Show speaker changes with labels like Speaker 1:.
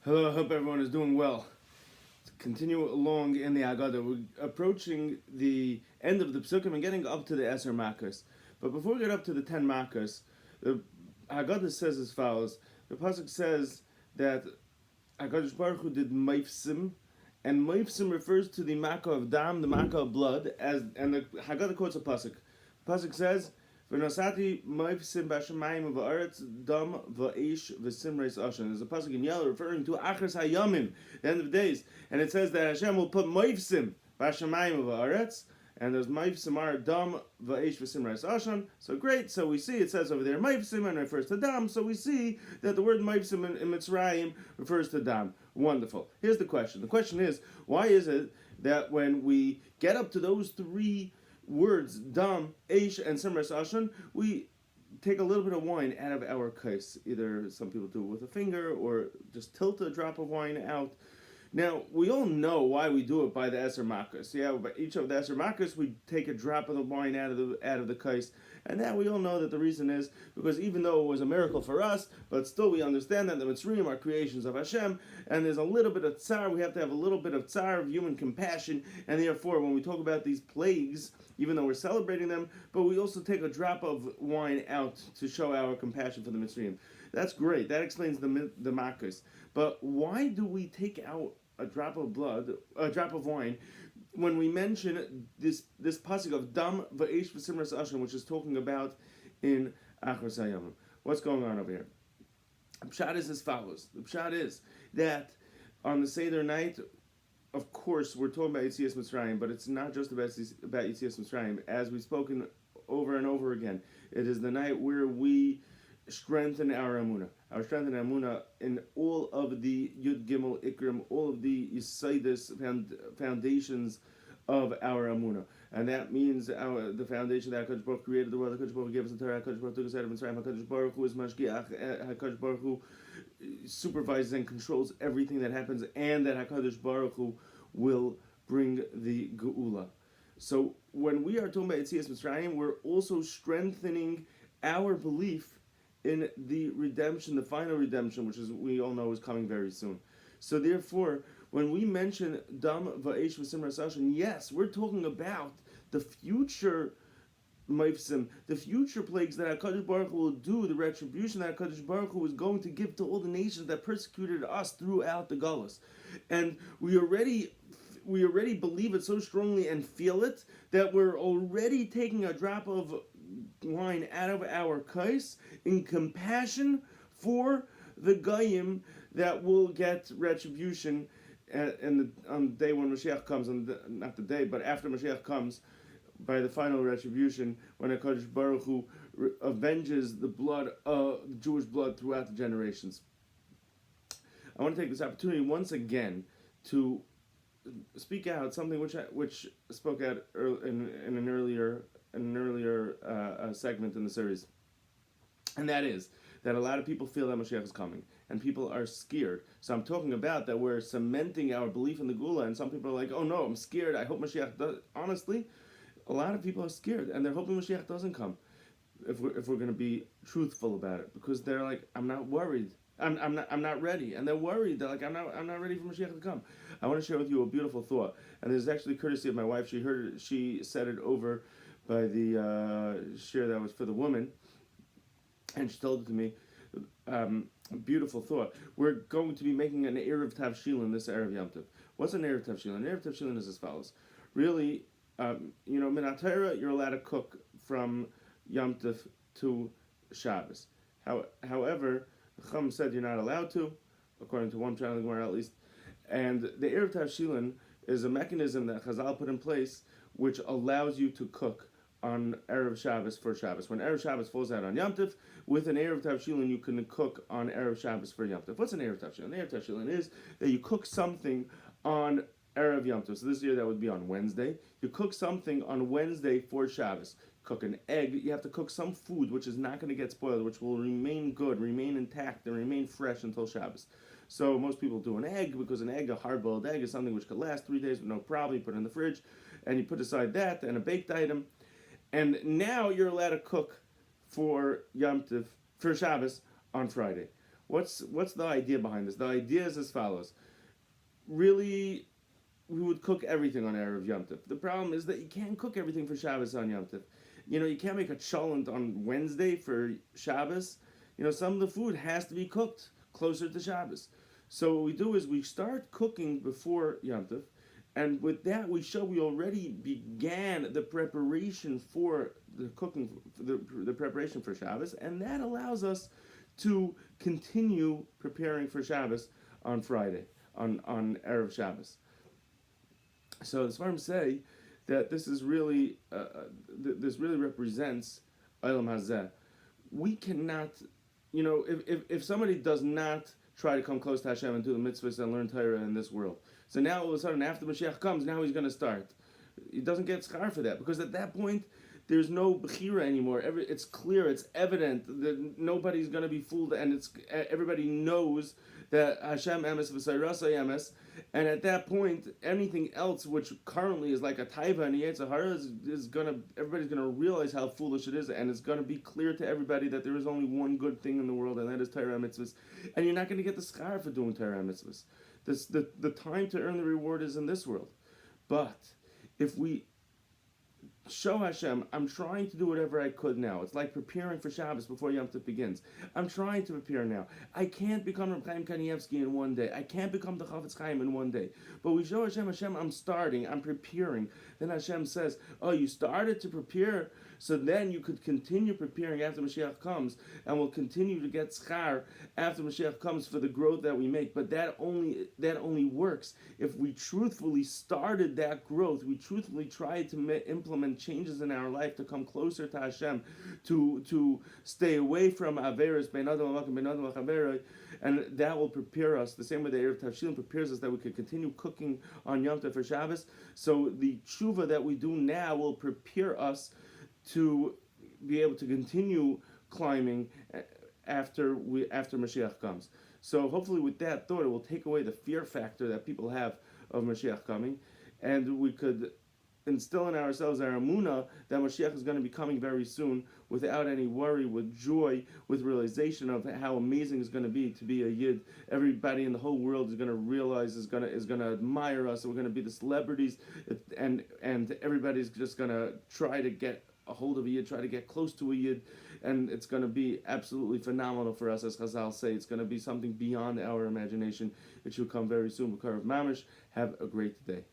Speaker 1: Hello, I hope everyone is doing well. To continue along in the Haggadah, we're approaching the end of the Psukim and getting up to the Eser Makkos. But before we get up to the 10 Makkos, the Haggadah says as follows. The Pasuk says that HaKadosh Baruch Hu did Maifsim, and Maifsim refers to the Makkah of Dam, the Makkah of blood, and the Haggadah quotes a Pasuk. The Pasuk says, V'nosati Maifsim b'ashamayim v'aretz dam v'eish v'simreis Ashan. There's a pasuk in yellow referring to Achras Hayamim, the end of days, and it says that Hashem will put Maifsim b'ashamayim v'aretz, and there's Maifsim are dam v'eish v'simreis Ashan. So great. So we see it says over there Maifsim and refers to dam. So we see that the word Maifsim in Mitzrayim refers to dam. Wonderful. Here's the question. The question is, why is it that when we get up to those three words, dam, eish, and simras ashan, we take a little bit of wine out of our kais. Either some people do it with a finger or just tilt a drop of wine out. Now, we all know why we do it by the Eser Makkos. Yeah, by each of the Eser Makkos, we take a drop of the wine out of the kais. And now we all know that the reason is because even though it was a miracle for us, but still we understand that the Mitzrayim are creations of Hashem, and there's a little bit of tsar. We have to have a little bit of tsar of human compassion, and therefore when we talk about these plagues, even though we're celebrating them, but we also take a drop of wine out to show our compassion for the Mitzrayim. That's great. That explains the Makkos. But why do we take out a drop of blood, a drop of wine, when we mention this pasuk of dam v'eish v'simras ashan, which is talking about in Achros Hayamim? What's going on over here? The pshat is as follows. The pshat is that on the Seder Night, of course, we're talking about Yitzias Mitzrayim, but it's not just about Yitzias Mitzrayim. As we've spoken over and over again, it is the night where we strengthen our Amunah. Our strengthen Amunah in all of the Yud Gimel Ikrim, all of the Yisaidis foundations of our Amunah. And that means the foundation that HaKadosh Baruch Hu created the world, HaKadosh Baruch Hu gave us the Torah, HaKadosh Baruch Hu took us out of Mitzrayim, HaKadosh Baruch Hu is Mashgiach, HaKadosh Baruch Hu supervises and controls everything that happens, and that HaKadosh Baruch Hu will bring the Geula. So when we are talking about Yitzias Mitzrayim, we're also strengthening our belief in the redemption, the final redemption, which is we all know is coming very soon. So therefore, when we mention dam va'esh v'simras ashan, yes, we're talking about the future maifsim, the future plagues that HaKadosh Baruch Hu will do, the retribution that HaKadosh Baruch Hu is going to give to all the nations that persecuted us throughout the Galus. And we already believe it so strongly and feel it that we're already taking a drop of wine out of our kais in compassion for the Goyim that will get retribution on the day when Mashiach comes, not the day, but after Mashiach comes, by the final retribution, when HaKadosh Baruch Hu avenges the blood, the Jewish blood throughout the generations. I want to take this opportunity once again to speak out something which spoke out in an earlier segment in the series, and that is that a lot of people feel that Mashiach is coming, and people are scared. So I'm talking about that we're cementing our belief in the Gula, and some people are like, "Oh no, I'm scared. I hope Mashiach does." Honestly, a lot of people are scared, and they're hoping Mashiach doesn't come. If we're going to be truthful about it, because they're like, "I'm not worried. I'm not ready," and they're worried. They're like, "I'm not ready for Mashiach to come." I want to share with you a beautiful thought, and this is actually courtesy of my wife. She said it over by the share that was for the woman, and she told it to me. A beautiful thought. We're going to be making an Erev Tavshilin this Erev Yom Tov. What's an Erev Tavshilin? An Erev Tavshilin is as follows. Really, Min HaTorah, you're allowed to cook from Yom Tov to Shabbos. However, Chum said you're not allowed to, according to one channel, at least. And the Erev Tavshilin is a mechanism that Chazal put in place which allows you to cook on Erev Shabbos for Shabbos. When Erev Shabbos falls out on Yom Tov, with an Erev Tavshilin you can cook on Erev Shabbos for Yom Tov. What's an Erev Tavshilin? An Erev Tavshilin is that you cook something on Erev Yom Tov. So this year that would be on Wednesday. You cook something on Wednesday for Shabbos. Cook an egg. You have to cook some food which is not going to get spoiled, which will remain good, remain intact, and remain fresh until Shabbos. So most people do an egg, because an egg, a hard-boiled egg, is something which could last 3 days with no problem. You put it in the fridge, and you put aside that and a baked item. And now you're allowed to cook for Yom Tov, for Shabbos, on Friday. What's the idea behind this? The idea is as follows. Really, we would cook everything on Erev Yom Tov. The problem is that you can't cook everything for Shabbos on Yom Tov. You can't make a cholent on Wednesday for Shabbos. Some of the food has to be cooked closer to Shabbos. So what we do is we start cooking before Yom Tov, and with that we show we already began the preparation for the cooking, the preparation for Shabbos, and that allows us to continue preparing for Shabbos on Friday, on Erev Shabbos. So the Svarim say that this is really, this really represents Olam Hazeh. We cannot, if somebody does not try to come close to Hashem and do the mitzvahs and learn Torah in this world, so now all of a sudden after Mashiach comes, now he's going to start. He doesn't get schar for that, because at that point there's no bechira anymore. It's clear, it's evident that nobody's going to be fooled, and everybody knows that Hashem emes v'sayrasa emes, and at that point, anything else which currently is like a taiva and a yetzer hara everybody's gonna realize how foolish it is, and it's gonna be clear to everybody that there is only one good thing in the world, and that is Torah mitzvahs, and you're not gonna get the schar for doing Torah mitzvahs. The time to earn the reward is in this world, but if we show Hashem, I'm trying to do whatever I could now. It's like preparing for Shabbos before Yom Tov begins. I'm trying to prepare now. I can't become Reb Chaim Kanievsky in one day. I can't become the Chafetz Chaim in one day. But we show Hashem, I'm starting, I'm preparing. Then Hashem says, oh, you started to prepare, so then you could continue preparing after Mashiach comes, and we'll continue to get schar after Mashiach comes for the growth that we make. But that only works if we truthfully started that growth. We truthfully tried to implement changes in our life to come closer to Hashem, to stay away from averos, bein adam l'makom, bein adam l'chaveroi, and that will prepare us the same way the Erev Tavshilim prepares us that we could continue cooking on Yom Tov for Shabbos. So the tshuva that we do now will prepare us to be able to continue climbing after Mashiach comes. So hopefully with that thought, it will take away the fear factor that people have of Mashiach coming, and we could instill in ourselves our emunah that Mashiach is going to be coming very soon without any worry, with joy, with realization of how amazing it's going to be a Yid. Everybody in the whole world is going to realize, is going to admire us, and we're going to be the celebrities, and everybody's just going to try to get a hold of a Yid, try to get close to a Yid, and it's going to be absolutely phenomenal for us, as Chazal say. It's going to be something beyond our imagination. It should come very soon. B'karav Mamish. Have a great day.